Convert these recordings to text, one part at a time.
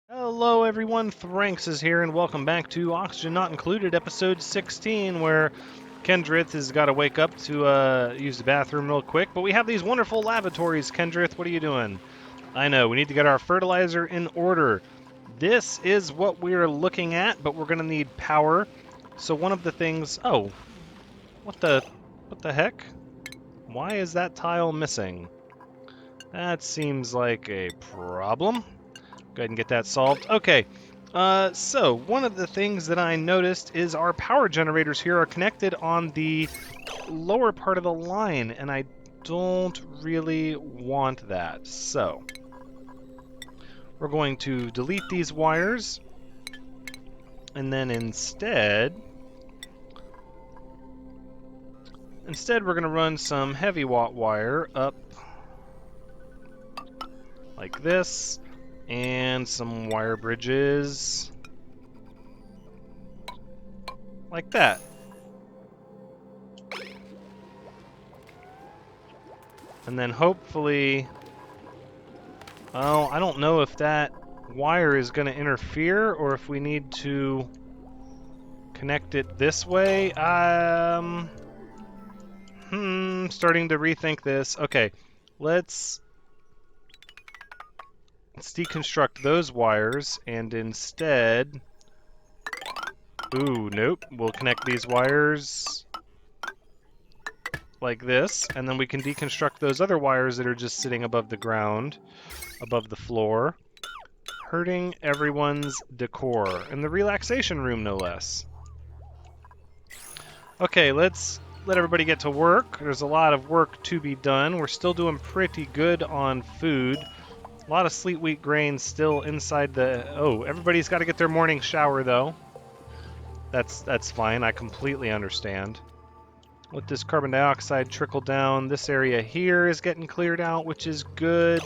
Hello everyone, Thranxes here, and welcome back to Oxygen Not Included, episode 16, where Kendrith has got to wake up to use the bathroom real quick, but we have these wonderful lavatories. Kendrith, what are you doing? I know, we need to get our fertilizer in order. This is what we're looking at, but we're going to need power. So one of the things... Oh, what the heck? Why is that tile missing? That seems like a problem. Go ahead and get that solved. Okay, so one of the things that I noticed is our power generators here are connected on the lower part of the line, and I don't really want that. So we're going to delete these wires, and then instead we're going to run some heavy watt wire up like this, and some wire bridges like that. And then hopefully, oh, I don't know if that wire is going to interfere or if we need to connect it this way. Starting to rethink this. Okay, let's deconstruct those wires and instead, ooh, nope, we'll connect these wires like this, and then we can deconstruct those other wires that are just sitting above the ground, above the floor, hurting everyone's decor, in the relaxation room no less. Okay, let's let everybody get to work. There's a lot of work to be done. We're still doing pretty good on food. A lot of sleet wheat grains still inside the... Oh, everybody's got to get their morning shower, though. That's fine. I completely understand. Let this carbon dioxide trickle down. This area here is getting cleared out, which is good.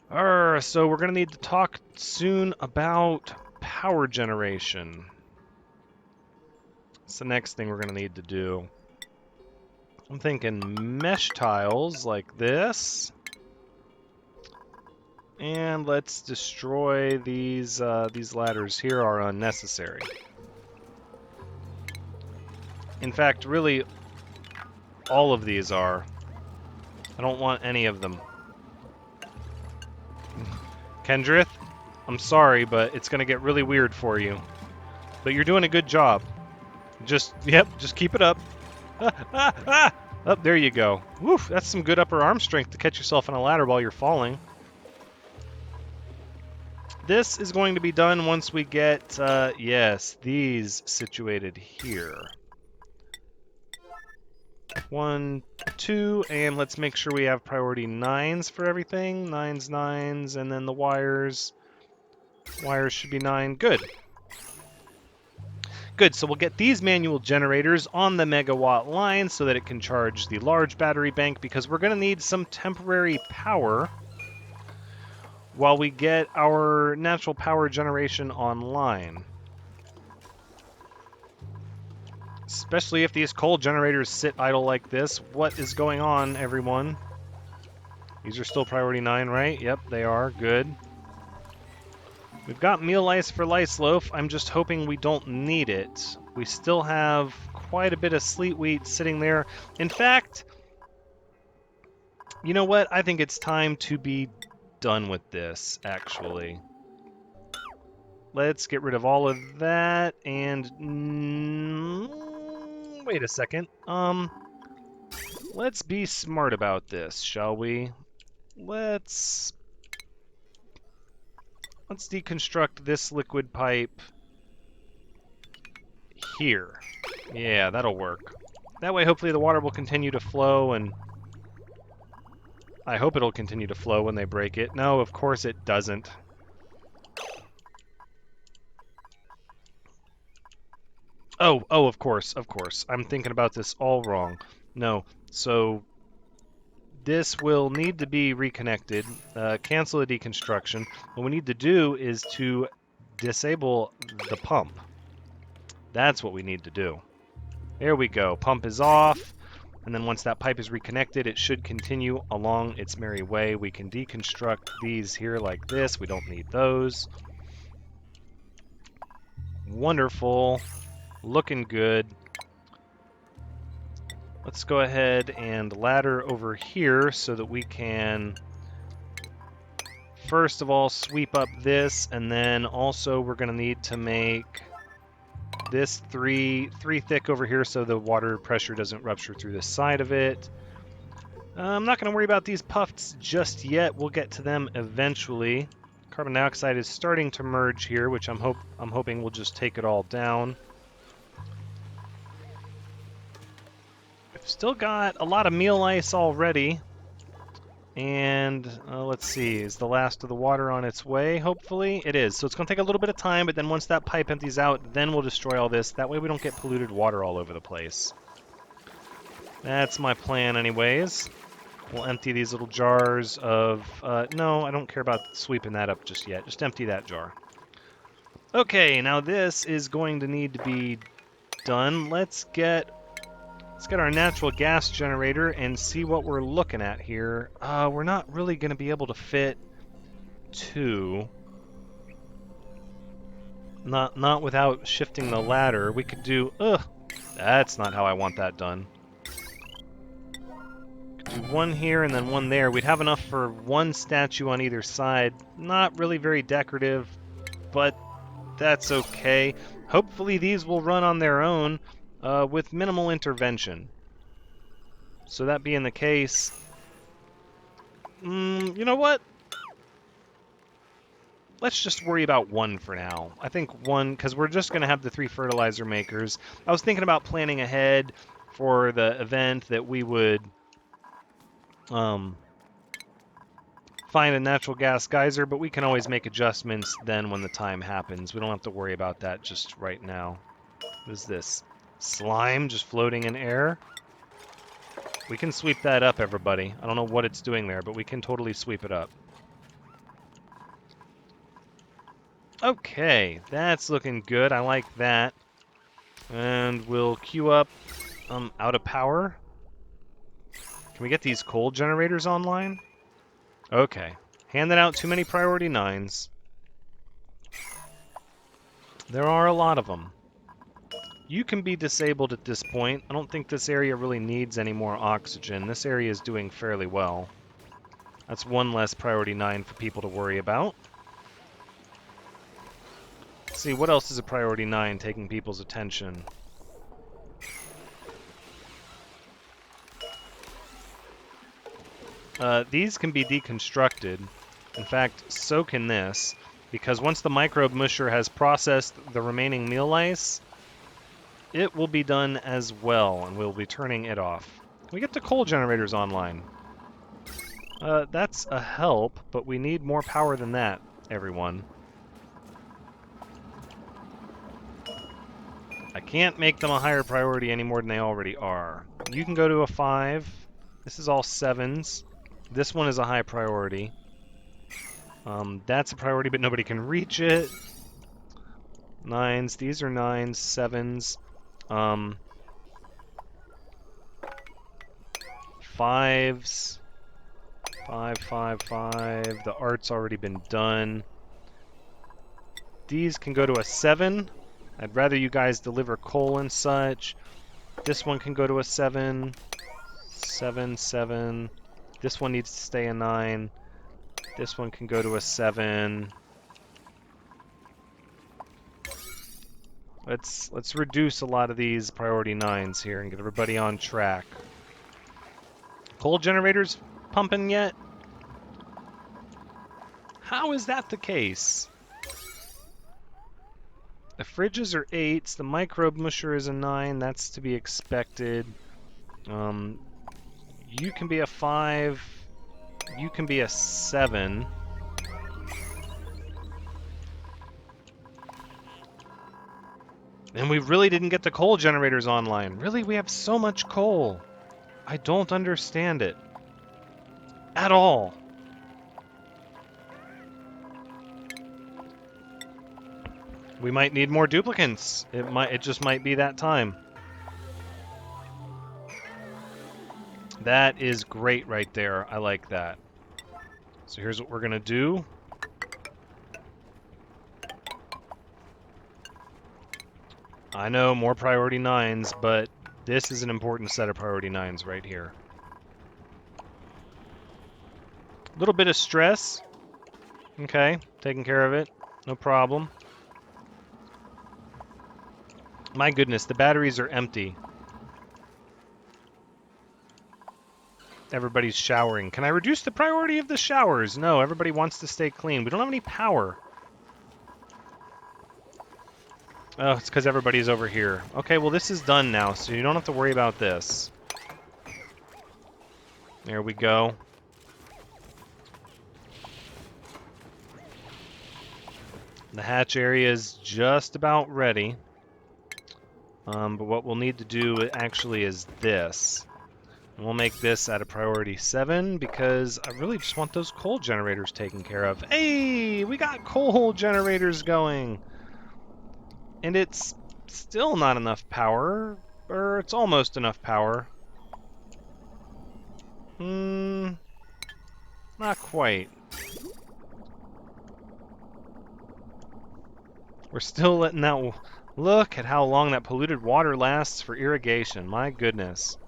So we're going to need to talk soon about power generation. That's the next thing we're going to need to do. I'm thinking mesh tiles like this. And let's destroy these ladders here are unnecessary. In fact, really, all of these are. I don't want any of them. Kendrith, I'm sorry, but it's going to get really weird for you. But you're doing a good job. Just keep it up. Oh, there you go. Woof, that's some good upper arm strength to catch yourself on a ladder while you're falling. This is going to be done once we get, yes, these situated here. 1, 2, and let's make sure we have priority 9s for everything. 9s, 9s, and then the wires. Wires should be 9. Good. Good, so we'll get these manual generators on the megawatt line so that it can charge the large battery bank, because we're going to need some temporary power while we get our natural power generation online. Especially if these coal generators sit idle like this. What is going on, everyone? These are still priority 9, right? Yep, they are. Good. We've got meal ice for lice loaf. I'm just hoping we don't need it. We still have quite a bit of sleet wheat sitting there. In fact, you know what? I think it's time to be done with this, actually. Let's get rid of all of that, and... wait a second. Let's be smart about this, shall we? Let's deconstruct this liquid pipe here. Yeah, that'll work. That way, hopefully, the water will continue to flow, and I hope it'll continue to flow when they break it. No, of course it doesn't. Oh, of course. I'm thinking about this all wrong. No, so this will need to be reconnected. Cancel the deconstruction. What we need to do is to disable the pump. That's what we need to do. There we go. Pump is off. And then once that pipe is reconnected, it should continue along its merry way. We can deconstruct these here like this. We don't need those. Wonderful. Looking good. Let's go ahead and ladder over here so that we can first of all sweep up this, and then also we're going to need to make this three thick over here so the water pressure doesn't rupture through the side of it. I'm not going to worry about these puffs just yet. We'll get to them eventually. Carbon dioxide is starting to merge here, which I'm hoping will just take it all down. We've still got a lot of meal ice already. And let's see, is the last of the water on its way? Hopefully it is. So it's going to take a little bit of time, but then once that pipe empties out, then we'll destroy all this. That way we don't get polluted water all over the place. That's my plan anyways. We'll empty these little jars of... no, I don't care about sweeping that up just yet. Just empty that jar. Okay, now this is going to need to be done. Let's get our natural gas generator and see what we're looking at here. We're not really going to be able to fit two. Not without shifting the ladder. We could do... that's not how I want that done. Do one here and then one there. We'd have enough for one statue on either side. Not really very decorative, but that's okay. Hopefully these will run on their own with minimal intervention. So that being the case, you know what? Let's just worry about one for now. I think one, because we're just going to have the 3 fertilizer makers. I was thinking about planning ahead for the event that we would find a natural gas geyser, but we can always make adjustments then when the time happens. We don't have to worry about that just right now. What is this? Slime just floating in air? We can sweep that up, everybody. I don't know what it's doing there, but we can totally sweep it up. Okay, that's looking good. I like that. And we'll queue up out of power. Can we get these coal generators online? Okay. Handing out too many priority 9s. There are a lot of them. You can be disabled at this point. I don't think this area really needs any more oxygen. This area is doing fairly well. That's one less priority 9 for people to worry about. Let's see, what else is a priority 9 taking people's attention? These can be deconstructed. In fact, so can this, because once the microbe musher has processed the remaining meal ice, it will be done as well, and we'll be turning it off. We get the coal generators online. That's a help, but we need more power than that, everyone. I can't make them a higher priority any more than they already are. You can go to a 5. This is all 7s. This one is a high priority. That's a priority, but nobody can reach it. 9s. These are 9s, 7s. 5s. 5, 5, 5. The art's already been done. These can go to a 7. I'd rather you guys deliver coal and such. This one can go to a 7. 7, 7. This one needs to stay a 9. This one can go to a 7. Let's reduce a lot of these priority 9s here and get everybody on track. Coal generators pumping yet? How is that the case? The fridges are 8s. The microbe musher is a 9. That's to be expected. You can be a 5. You can be a 7. And we really didn't get the coal generators online. Really? We have so much coal. I don't understand it. At all. We might need more duplicants. It just might be that time. That is great right there. I like that. So here's what we're going to do. I know, more priority 9s, but this is an important set of priority 9s right here. A little bit of stress. Okay, taking care of it. No problem. My goodness, the batteries are empty. Everybody's showering. Can I reduce the priority of the showers? No, everybody wants to stay clean. We don't have any power. Oh, it's because everybody's over here. Okay, well, this is done now, so you don't have to worry about this. There we go. The hatch area is just about ready. But what we'll need to do actually is this. And we'll make this at a priority 7 because I really just want those coal generators taken care of. Hey, we got coal generators going. And it's still not enough power, or it's almost enough power. Not quite. We're still letting that... Look at how long that polluted water lasts for irrigation. My goodness.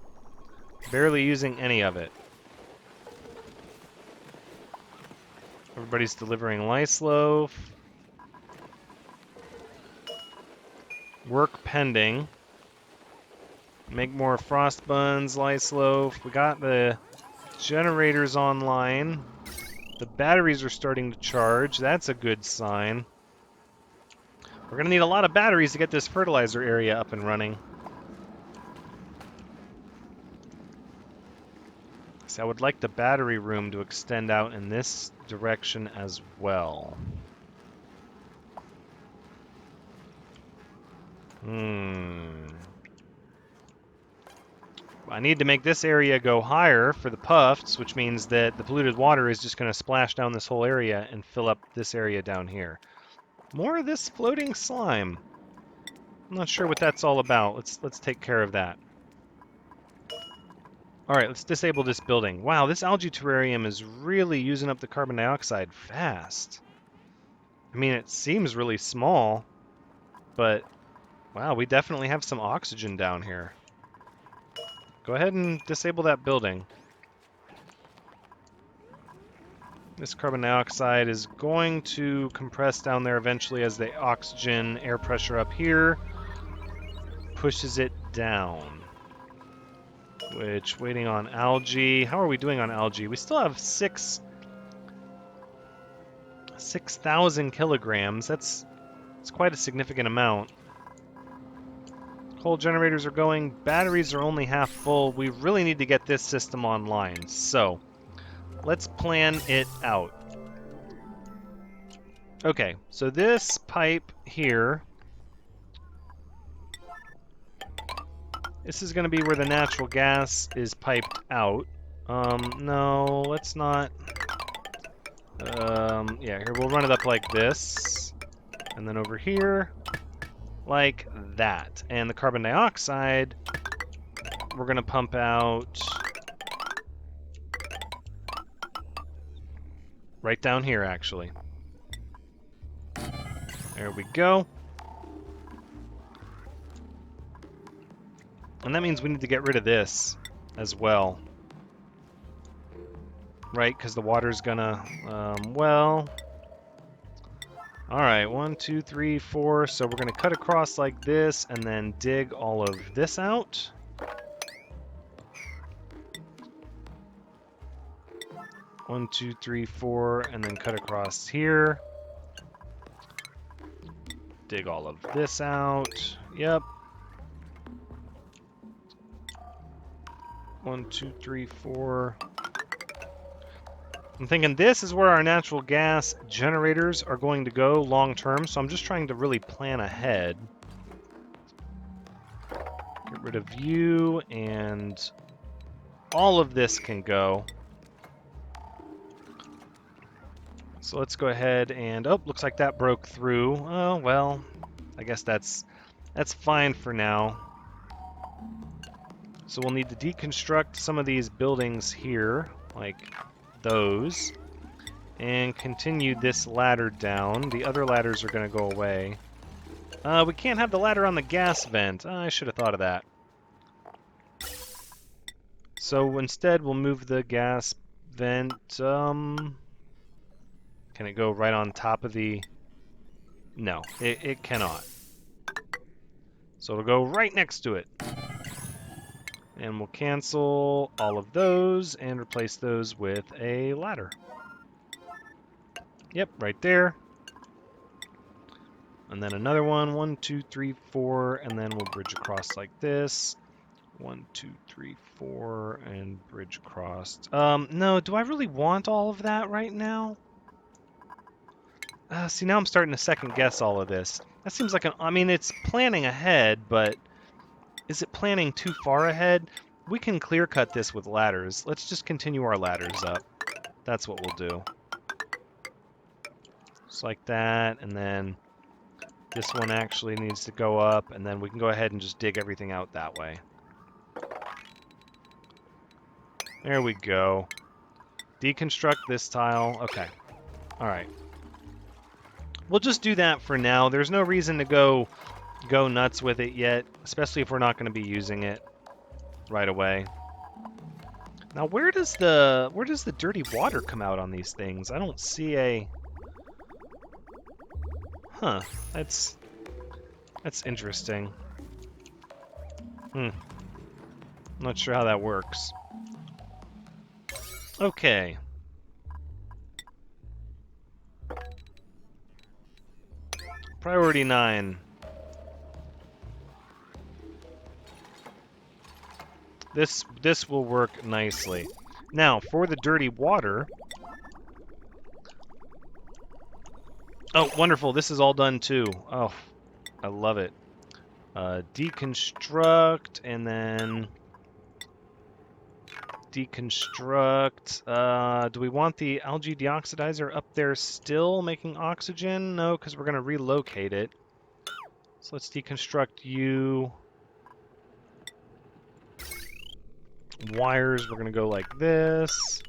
Barely using any of it. Everybody's delivering lice loaf. Work pending. Make more frost buns, lice loaf. We got the generators online. The batteries are starting to charge. That's a good sign. We're going to need a lot of batteries to get this fertilizer area up and running. See, I would like the battery room to extend out in this direction as well. I need to make this area go higher for the puffs, which means that the polluted water is just going to splash down this whole area and fill up this area down here. More of this floating slime. I'm not sure what that's all about. Let's take care of that. All right, let's disable this building. Wow, this algae terrarium is really using up the carbon dioxide fast. I mean, it seems really small, but wow, we definitely have some oxygen down here. Go ahead and disable that building. This carbon dioxide is going to compress down there eventually as the oxygen air pressure up here pushes it down. Which, waiting on algae. How are we doing on algae? We still have 6,000 kilograms. That's quite a significant amount. Coal generators are going. Batteries are only half full. We really need to get this system online. So, let's plan it out. Okay, so this pipe here, this is going to be where the natural gas is piped out. No, let's not. Yeah, here, we'll run it up like this. And then over here, like that. And the carbon dioxide, we're going to pump out right down here, actually. There we go. And that means we need to get rid of this as well. Right, because the water's gonna, well... Alright, 1, 2, 3, 4. So we're gonna cut across like this and then dig all of this out. One, 2, 3, 4, and then cut across here. Dig all of this out. Yep. 1, 2, 3, 4. I'm thinking this is where our natural gas generators are going to go long term, so I'm just trying to really plan ahead. Get rid of you, and all of this can go. So let's go ahead and, oh, looks like that broke through. Oh, well, I guess that's fine for now. So we'll need to deconstruct some of these buildings here, like those, and continue this ladder down. The other ladders are going to go away. We can't have the ladder on the gas vent. I should have thought of that. So instead, we'll move the gas vent. Can it go right on top of the... No, it cannot. So it'll go right next to it. And we'll cancel all of those and replace those with a ladder. Yep, right there. And then another one. 1, 2, 3, 4. And then we'll bridge across like this. 1, 2, 3, 4. And bridge across. No, do I really want all of that right now? See, now I'm starting to second guess all of this. That seems like I mean, it's planning ahead, but is it planning too far ahead? We can clear cut this with ladders. Let's just continue our ladders up. That's what we'll do. Just like that, and then this one actually needs to go up, and then we can go ahead and just dig everything out that way. There we go. Deconstruct this tile. Okay. All right. We'll just do that for now. There's no reason to go nuts with it yet, especially if we're not going to be using it right away. Now, where does the dirty water come out on these things? I don't see a... Huh. That's interesting. Not sure how that works. Okay. Priority 9. This will work nicely. Now, for the dirty water... Oh, wonderful. This is all done too. Oh, I love it. Deconstruct, and then... Deconstruct. Do we want the algae deoxidizer up there still making oxygen? No, because we're going to relocate it. So let's deconstruct you. Wires, we're going to go like this.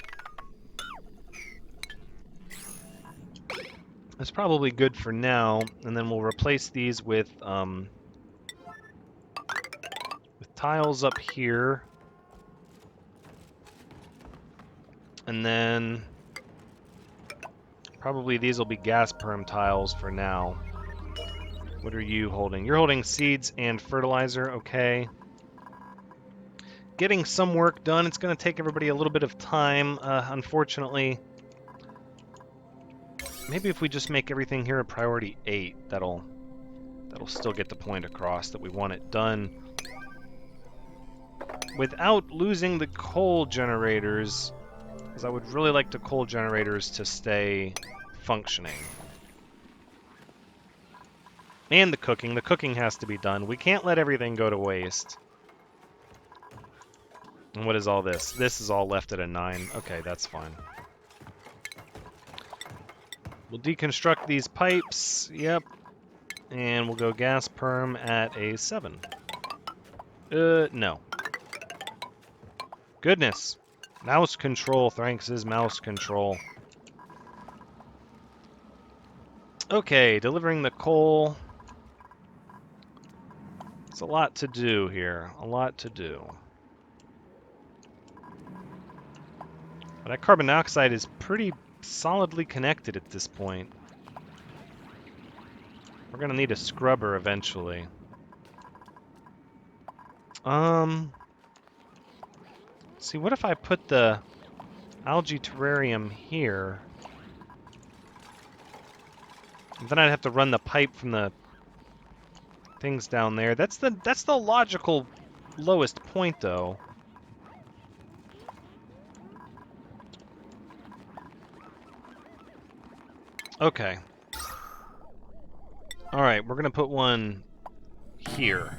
That's probably good for now, and then we'll replace these with tiles up here. And then probably these will be gas perm tiles for now. What are you holding? You're holding seeds and fertilizer, okay. Getting some work done. It's going to take everybody a little bit of time, unfortunately. Maybe if we just make everything here a priority 8, that'll still get the point across that we want it done without losing the coal generators. Because I would really like the coal generators to stay functioning. And the cooking. The cooking has to be done. We can't let everything go to waste. And what is all this? This is all left at a 9. Okay, that's fine. We'll deconstruct these pipes. Yep. And we'll go gas perm at a 7. No. Goodness. Mouse control, Thranxes, mouse control. Okay, delivering the coal. It's a lot to do here. A lot to do. But that carbon dioxide is pretty solidly connected at this point. We're going to need a scrubber eventually. See, what if I put the algae terrarium here? And then I'd have to run the pipe from the things down there. That's the logical lowest point, though. Okay. Alright, we're gonna put one here.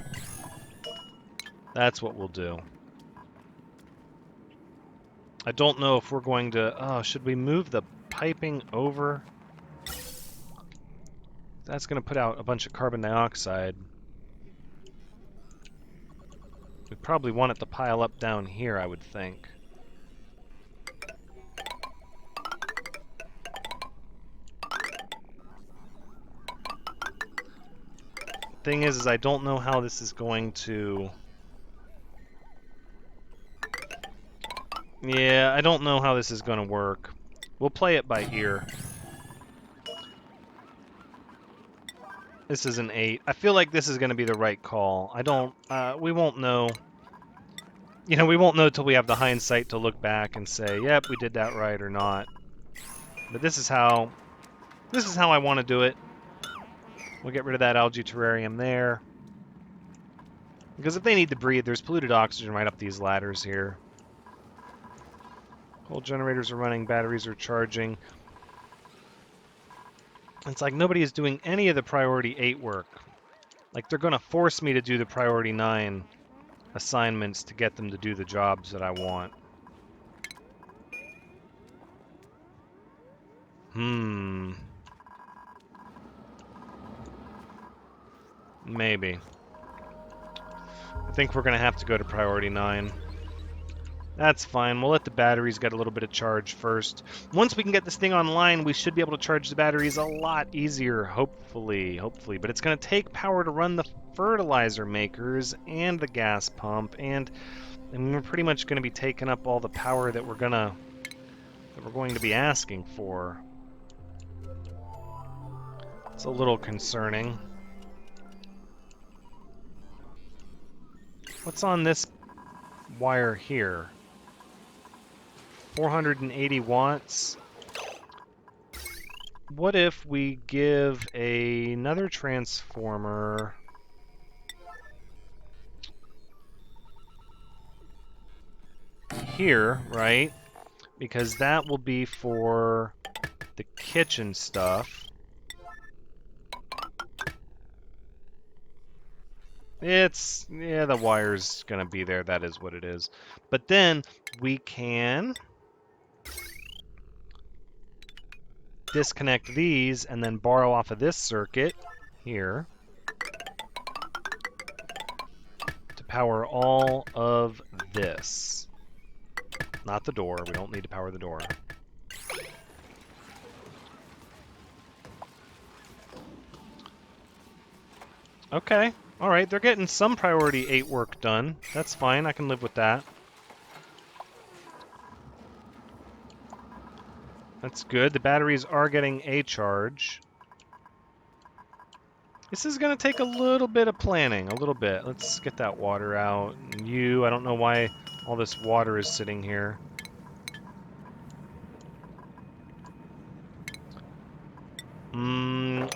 That's what we'll do. I don't know if we're going to... Oh, should we move the piping over? That's going to put out a bunch of carbon dioxide. We probably want it to pile up down here, I would think. Thing is I don't know how this is going to... Yeah, I don't know how this is going to work. We'll play it by ear. This is an 8. I feel like this is going to be the right call. I don't... we won't know. You know, we won't know till we have the hindsight to look back and say, yep, we did that right or not. But this is how I want to do it. We'll get rid of that algae terrarium there. Because if they need to breathe, there's polluted oxygen right up these ladders here. Coal generators are running, batteries are charging. It's like nobody is doing any of the priority 8 work. Like they're going to force me to do the priority 9 assignments to get them to do the jobs that I want. Maybe. I think we're going to have to go to priority 9. That's fine. We'll let the batteries get a little bit of charge first. Once we can get this thing online, we should be able to charge the batteries a lot easier, hopefully. But it's going to take power to run the fertilizer makers and the gas pump, and we're pretty much going to be taking up all the power that we're going to be asking for. It's a little concerning. What's on this wire here? 480 watts. What if we give another transformer here, right? Because that will be for the kitchen stuff. Yeah, the wire's gonna be there, that is what it is. But then we can disconnect these and then borrow off of this circuit here to power all of this. Not the door, we don't need to power the door. Okay, alright, they're getting some priority 8 work done. That's fine, I can live with that. That's good. The batteries are getting a charge. This is going to take a little bit of planning, a little bit. Let's get that water out. I don't know why all this water is sitting here.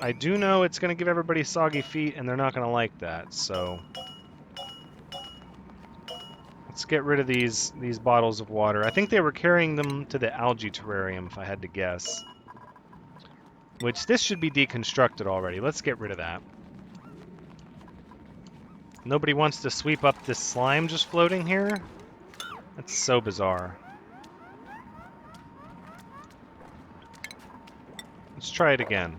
I do know it's going to give everybody soggy feet, and they're not going to like that, so... Let's get rid of these bottles of water. I think they were carrying them to the algae terrarium, if I had to guess. Which, this should be deconstructed already. Let's get rid of that. Nobody wants to sweep up this slime just floating here? That's so bizarre. Let's try it again.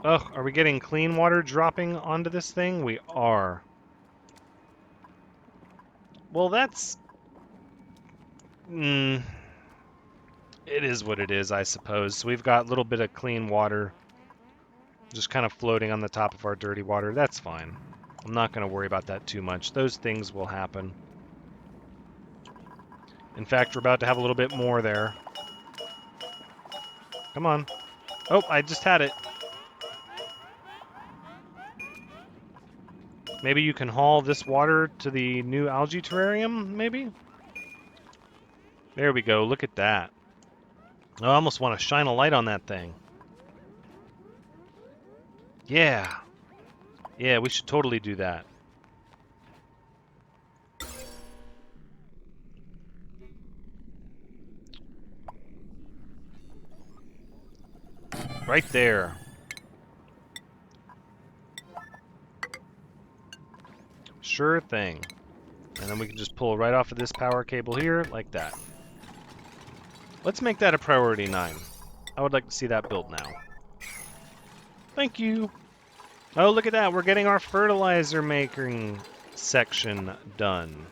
Ugh, are we getting clean water dropping onto this thing? We are. Well, that's... It is what it is, I suppose. So we've got a little bit of clean water just kind of floating on the top of our dirty water. That's fine. I'm not going to worry about that too much. Those things will happen. In fact, we're about to have a little bit more there. Come on. Oh, I just had it. Maybe you can haul this water to the new algae terrarium, maybe? There we go. Look at that. I almost want to shine a light on that thing. Yeah. Yeah, we should totally do that. Right there. Sure thing. And then we can just pull right off of this power cable here, like that. Let's make that a priority 9. I would like to see that built now. Thank you. Oh, look at that. We're getting our fertilizer making section done.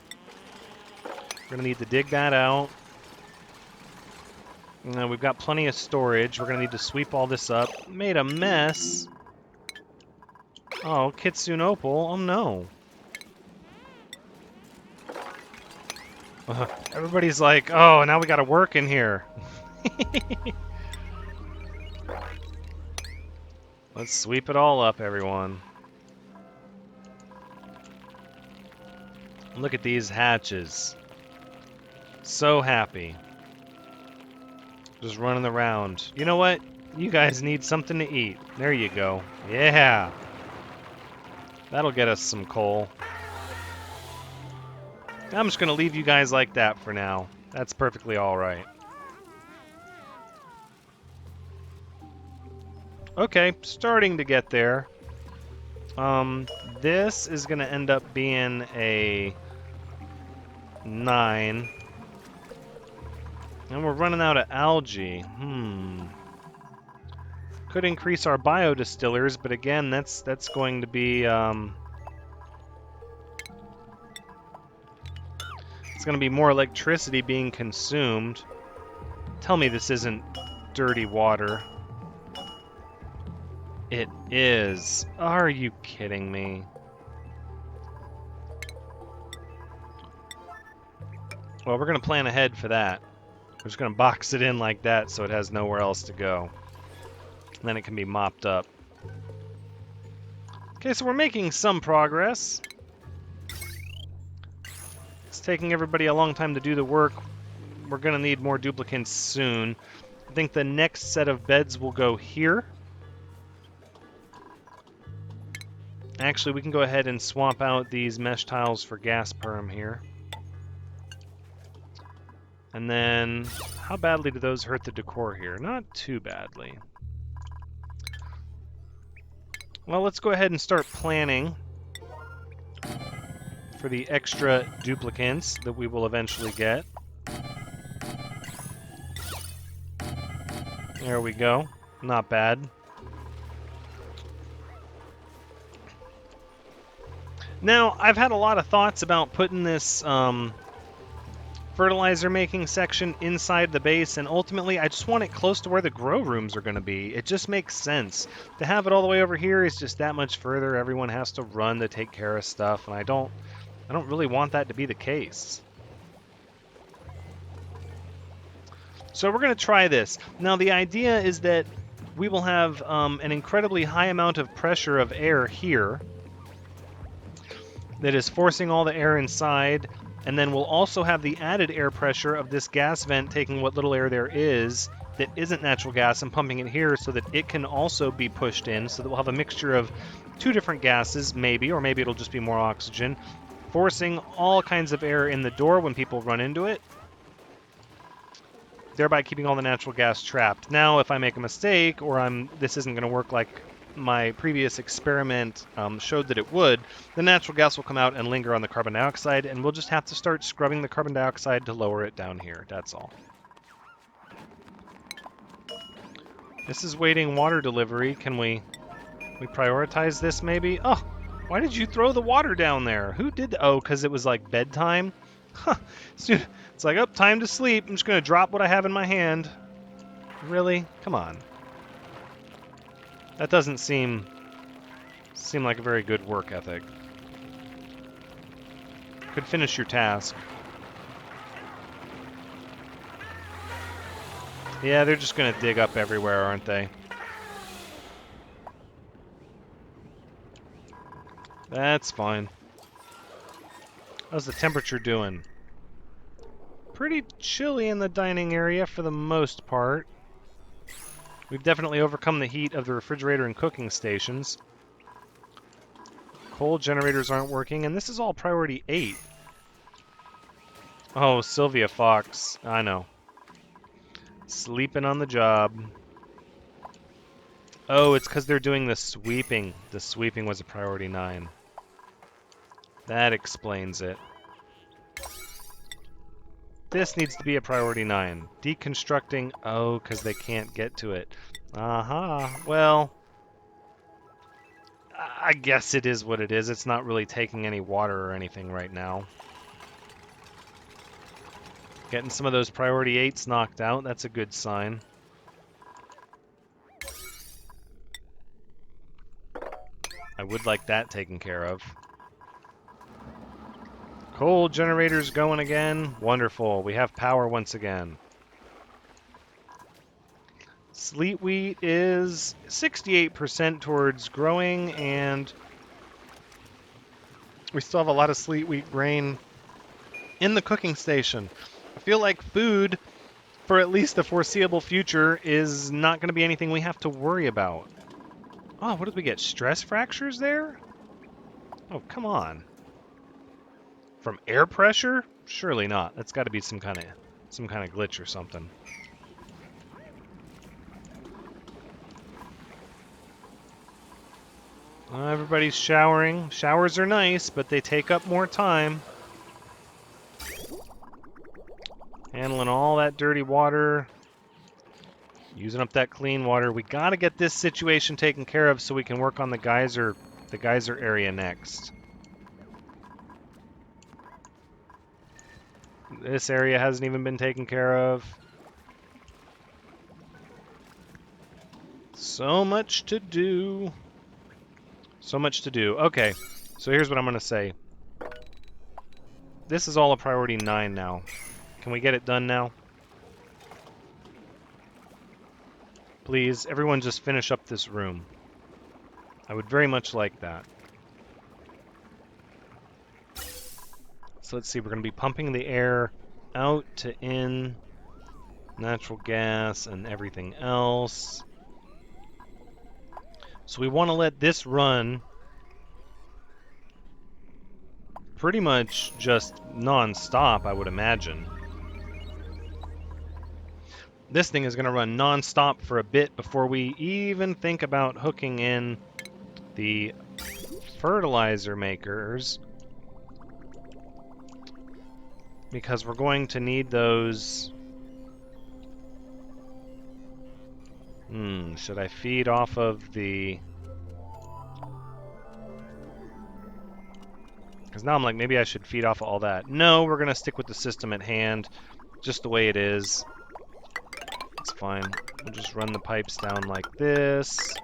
We're going to need to dig that out. We've got plenty of storage. We're going to need to sweep all this up. Made a mess. Oh, Kitsune Opal. Oh, no. Everybody's like, oh, now we got to work in here. Let's sweep it all up, everyone. Look at these hatches. So happy. Just running around. You know what? You guys need something to eat. There you go. Yeah. That'll get us some coal. I'm just going to leave you guys like that for now. That's perfectly alright. Okay, starting to get there. This is going to end up being a 9. And we're running out of algae. Could increase our biodistillers, but again, that's going to be it's going to be more electricity being consumed. Tell me this isn't dirty water. It is. Are you kidding me? Well, we're going to plan ahead for that. We're just going to box it in like that so it has nowhere else to go. And then it can be mopped up. Okay, so we're making some progress. It's taking everybody a long time to do the work. We're going to need more duplicants soon. I think the next set of beds will go here. Actually, we can go ahead and swap out these mesh tiles for gas perm here. And then, how badly do those hurt the decor here? Not too badly. Well, let's go ahead and start planning for the extra duplicants that we will eventually get. There we go. Not bad. Now, I've had a lot of thoughts about putting this fertilizer making section inside the base, and ultimately I just want it close to where the grow rooms are going to be. It just makes sense. To have it all the way over here is just that much further. Everyone has to run to take care of stuff, and I don't really want that to be the case. So we're going to try this. Now the idea is that we will have an incredibly high amount of pressure of air here that is forcing all the air inside, and then we'll also have the added air pressure of this gas vent taking what little air there is that isn't natural gas and pumping it here so that it can also be pushed in, so that we'll have a mixture of 2 different gases, maybe, or maybe it'll just be more oxygen, forcing all kinds of air in the door when people run into it, thereby keeping all the natural gas trapped. Now, if I make a mistake, or this isn't going to work like my previous experiment showed that it would, the natural gas will come out and linger on the carbon dioxide, and we'll just have to start scrubbing the carbon dioxide to lower it down here. That's all. This is waiting water delivery. Can we prioritize this maybe? Oh, why did you throw the water down there? Who did oh, because it was like bedtime? Huh. It's like, oh, time to sleep. I'm just going to drop what I have in my hand. Really? Come on. That doesn't seem like a very good work ethic. Could finish your task. Yeah, they're just going to dig up everywhere, aren't they? That's fine. How's the temperature doing? Pretty chilly in the dining area for the most part. We've definitely overcome the heat of the refrigerator and cooking stations. Coal generators aren't working, and this is all priority 8. Oh, Sylvia Fox. I know. Sleeping on the job. Oh, it's because they're doing the sweeping. The sweeping was a priority 9. That explains it. This needs to be a priority 9. Deconstructing, oh, because they can't get to it. Well, I guess it is what it is. It's not really taking any water or anything right now. Getting some of those priority 8s knocked out. That's a good sign. I would like that taken care of. Coal generators going again. Wonderful. We have power once again. Sleet wheat is 68% towards growing, and we still have a lot of sleet wheat grain in the cooking station. I feel like food, for at least the foreseeable future, is not going to be anything we have to worry about. Oh, what did we get? Stress fractures there? Oh, come on. From air pressure? Surely not. That's got to be some kind of glitch or something. Everybody's showering. Showers are nice, but they take up more time. Handling all that dirty water. Using up that clean water. We got to get this situation taken care of so we can work on the geyser area next. This area hasn't even been taken care of. So much to do. So much to do. Okay, so here's what I'm going to say. This is all a priority 9 now. Can we get it done now? Please, everyone just finish up this room. I would very much like that. So let's see, we're going to be pumping the air out to in, natural gas and everything else. So we want to let this run pretty much just non-stop, I would imagine. This thing is going to run non-stop for a bit before we even think about hooking in the fertilizer makers, because we're going to need those. Should I feed off of the... Because now I'm like, maybe I should feed off of all that. No, we're going to stick with the system at hand, just the way it is. It's fine. We'll just run the pipes down like this.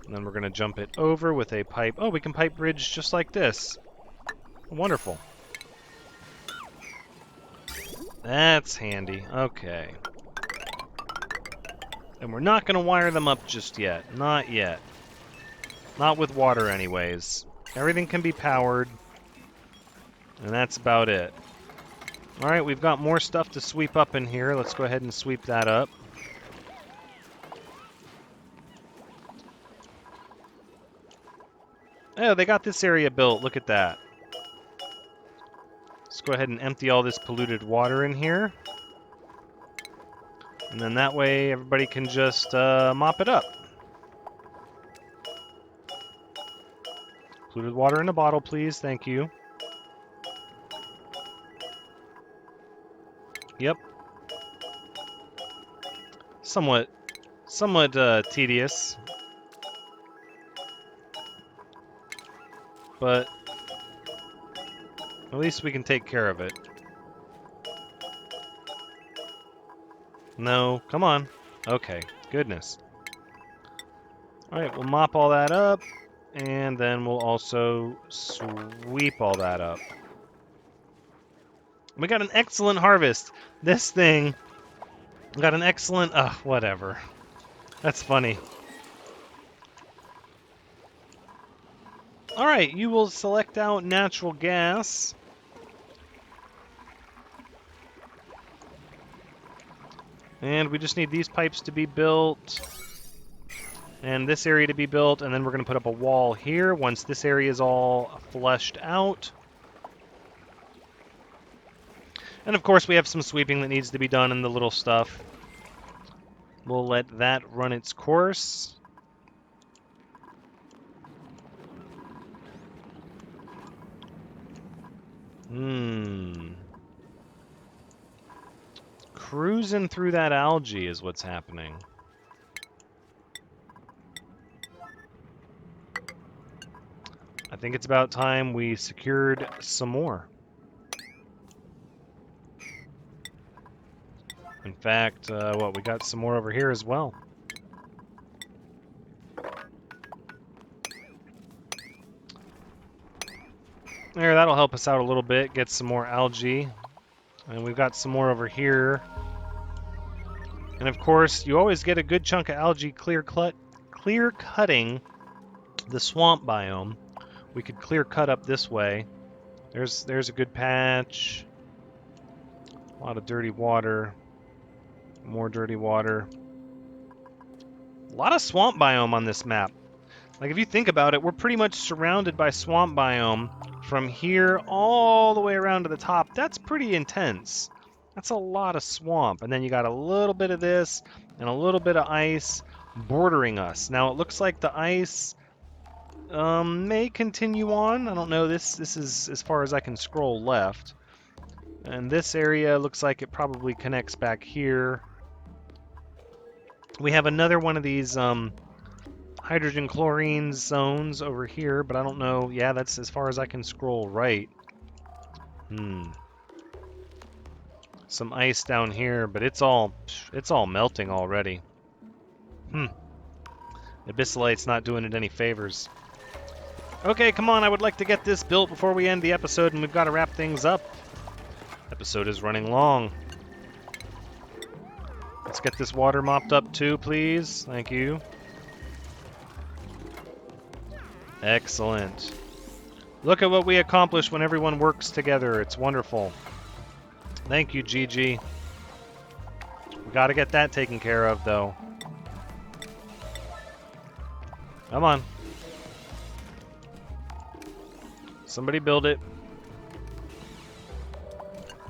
And then we're going to jump it over with a pipe. Oh, we can pipe bridge just like this. Wonderful. That's handy. Okay. And we're not going to wire them up just yet. Not yet. Not with water anyways. Everything can be powered. And that's about it. Alright, we've got more stuff to sweep up in here. Let's go ahead and sweep that up. Oh, they got this area built. Look at that. Let's go ahead and empty all this polluted water in here. And then that way everybody can just mop it up. Polluted water in a bottle, please. Thank you. Yep. Somewhat tedious. But at least we can take care of it. No, come on. Okay, goodness. Alright, we'll mop all that up, and then we'll also sweep all that up. We got an excellent harvest. This thing got an excellent... whatever. That's funny. Alright, you will select out natural gas. And we just need these pipes to be built. And this area to be built. And then we're going to put up a wall here once this area is all flushed out. And of course we have some sweeping that needs to be done in the little stuff. We'll let that run its course. Cruising through that algae is what's happening. I think it's about time we secured some more. In fact, we got some more over here as well. There, that'll help us out a little bit, get some more algae. And we've got some more over here. And of course, you always get a good chunk of algae clear cutting the swamp biome. We could clear cut up this way. There's a good patch. A lot of dirty water. More dirty water. A lot of swamp biome on this map. Like, if you think about it, we're pretty much surrounded by swamp biome from here all the way around to the top. That's pretty intense. That's a lot of swamp. And then you got a little bit of this and a little bit of ice bordering us. Now, it looks like the ice may continue on. I don't know. This is as far as I can scroll left. And this area looks like it probably connects back here. We have another one of these hydrogen chlorine zones over here, but I don't know. Yeah, that's as far as I can scroll right. Some ice down here, but it's all melting already. Abyssalite's not doing it any favors. Okay, come on, I would like to get this built before we end the episode, and we've got to wrap things up. Episode is running long. Let's get this water mopped up too, please. Thank you. Excellent. Look at what we accomplish when everyone works together. It's wonderful. Thank you, Gigi. We gotta get that taken care of, though. Come on. Somebody build it.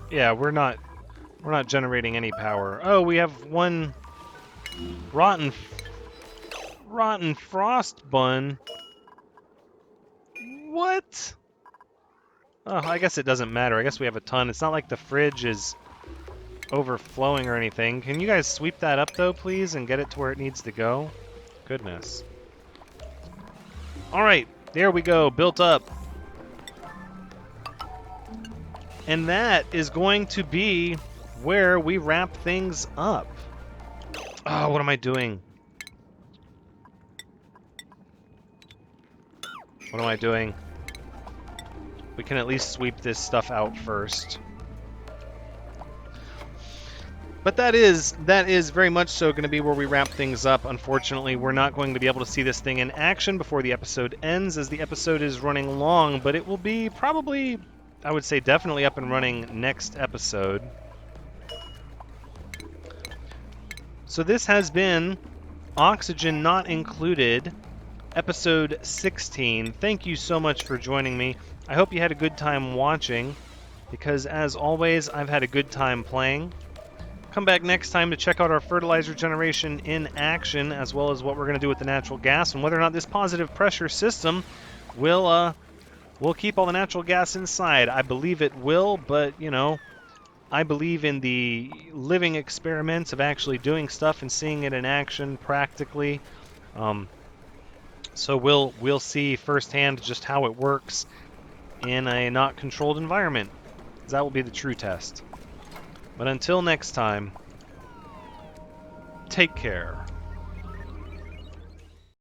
Yeah, we're not generating any power. Oh, we have one rotten frost bun. What? Oh, I guess it doesn't matter. I guess we have a ton. It's not like the fridge is overflowing or anything. Can you guys sweep that up, though, please, and get it to where it needs to go? Goodness. All right, there we go. Built up. And that is going to be where we wrap things up. Oh, what am I doing? What am I doing? We can at least sweep this stuff out first. But that is very much so going to be where we wrap things up. Unfortunately, we're not going to be able to see this thing in action before the episode ends, as the episode is running long, but it will be probably, I would say, definitely up and running next episode. So this has been Oxygen Not Included, episode 16. Thank you so much for joining me. I hope you had a good time watching, because as always, I've had a good time playing. Come back next time to check out our fertilizer generation in action, as well as what we're going to do with the natural gas, and whether or not this positive pressure system will keep all the natural gas inside. I believe it will, but, you know, I believe in the living experiments of actually doing stuff and seeing it in action practically. So we'll see firsthand just how it works in a not controlled environment. That will be the true test. But until next time, take care.